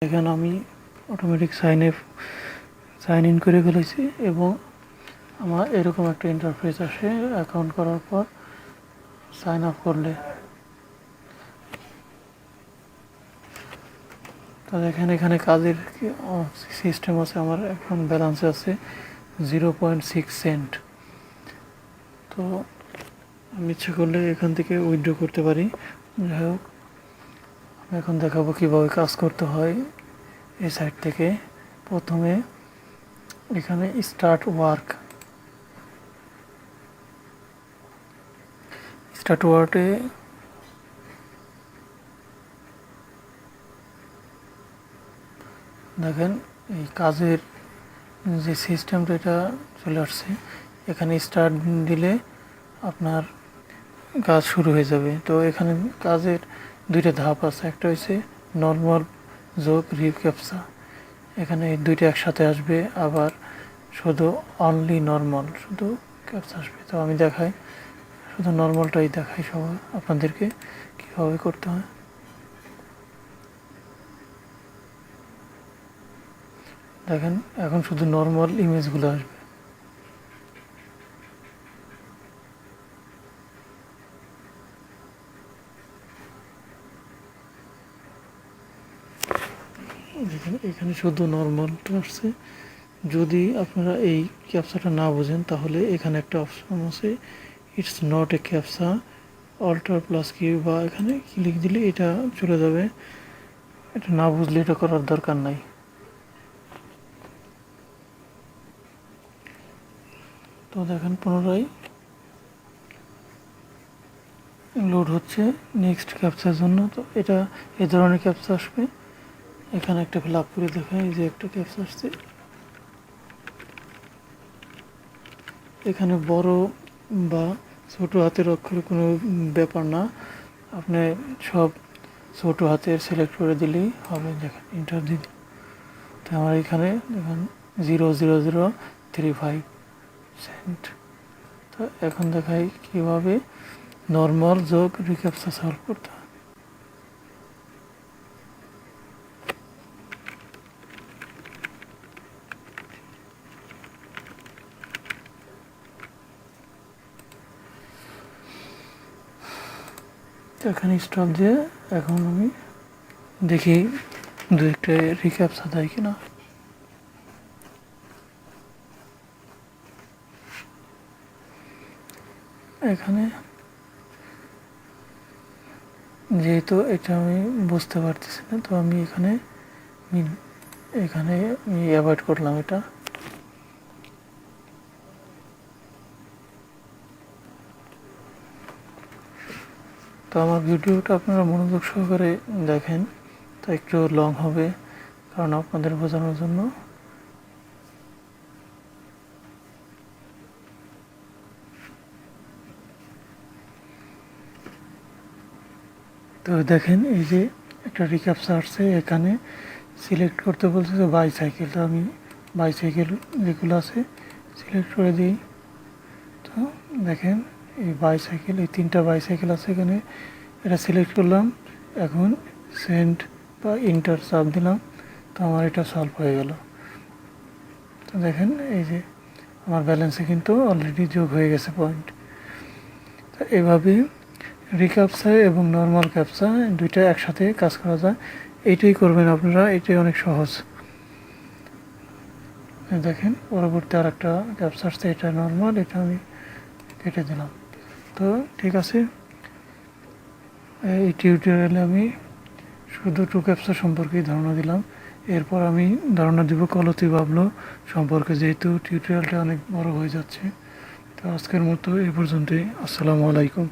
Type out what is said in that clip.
এখানে আমি automatic sign in করে ফেলেছি এবং আমার এরকম একটা ইন্টারফেস আসে অ্যাকাউন্ট করার পর সাইন আপ করলে। তো দেখেন এখানে কাজের সিস্টেম আছে। আমার এখন ব্যালেন্স আছে 0.6 সেন্ট। তো আমি ইচ্ছে করলে এখান থেকে উইথড্র করতে পারি। যাই হোক, আমি এখন দেখাবো কীভাবে কাজ করতে হয়। এই সাইট থেকে প্রথমে এখানে স্টার্ট ওয়ার্কে দেখেন এই কাজের যে সিস্টেমটা এটা চলে আসছে। এখানে স্টার্ট দিলে আপনার কাজ শুরু হয়ে যাবে। তো এখানে কাজের দুইটা ধাপ আছে, একটা হচ্ছে নর্মাল যোগ রিক্যাপচা। এখানে এই দুইটা একসাথে আসবে, আবার শুধু অনলি নর্মাল শুধু ক্যাপচা আসবে। তো আমি দেখাই, শুধু নর্মালটাই দেখাই সবাই আপনাদেরকে কীভাবে করতে হয়। দেখেন এখন শুধু নর্মাল ইমেজগুলো আসবে। দেখেন এখানে শুধু নর্মালটা আসছে। যদি আপনারা এই ক্যাপচাটা না বোঝেন তাহলে এখানে একটা অপশন আছে, it's not a captcha, alter plus কি বা এখানে ক্লিক দিলে এটা চলে যাবে। এটা না বুঝলে এটা করার দরকার নাই। তো দেখেন পুনরায় লোড হচ্ছে নেক্সট ক্যাপচার জন্য। তো এটা এই ধরনের ক্যাপচা আসবে। এখানে একটা ফিল আপ করে দেখায় যে একটা ক্যাপচা আসছে। এখানে বড় বা ছোট হাতের অক্ষরে কোনো ব্যাপার না, আপনি সব ছোট হাতের সিলেক্ট করে দিলেই হবে। দেখেন ইন্টার দিন। তো আমার এখানে দেখেন 0.0035 সেন্ট। তো এখন দেখাই কীভাবে নর্মাল যোগ রিক্যাপচা সলভ করতে হয়। এখানে স্টপ দিয়ে এখন আমি দেখি দু একটা রিক্যাপচা দেয় কিনা। এখানে যেহেতু এটা আমি বুঝতে পারতেছি না, তো আমি এখানে অ্যাভয়েড করলাম এটা। তো আমার ভিডিওটা আপনারা মনোযোগ সহকারে দেখেন, তো একটু লং হবে কারণ আপনাদের বোঝানোর জন্য। তো দেখেন এই যে একটা রিক্যাপচা আসছে, এখানে সিলেক্ট করতে বলছে যে বাইসাইকেল। তো আমি বাইসাইকেল যেগুলো আছে সিলেক্ট করে দিই। তো দেখেন এই বাইসাইকেল, এই তিনটা বাইসাইকেল আছে এখানে, এটা সিলেক্ট করলাম। এখন সেন্ড বা ইন্টার চাপ দিলাম, তো আমার এটা সলভ হয়ে গেল। তো দেখেন এই যে আমার ব্যালেন্সে কিন্তু অলরেডি যোগ হয়ে গেছে পয়েন্ট। তো এভাবে রিক্যাপচা এবং নর্মাল ক্যাপচা দুইটা একসাথে কাজ করা যায়। এইটাই করবেন আপনারা, এটাই অনেক সহজ। দেখেন পরবর্তী আর একটা ক্যাপচা আসছে, এটা নর্মাল, এটা আমি কেটে দিলাম। তো ঠিক আছে, এই টিউটোরিয়ালে আমি শুধু টু ক্যাপচা সম্পর্কেই ধারণা দিলাম। এরপর আমি ধারণা দিব কলতি বাবলো সম্পর্কে, যেহেতু টিউটোরিয়ালটা অনেক বড় হয়ে যাচ্ছে। তো আজকের মতো এই পর্যন্তই। আসসালামু আলাইকুম।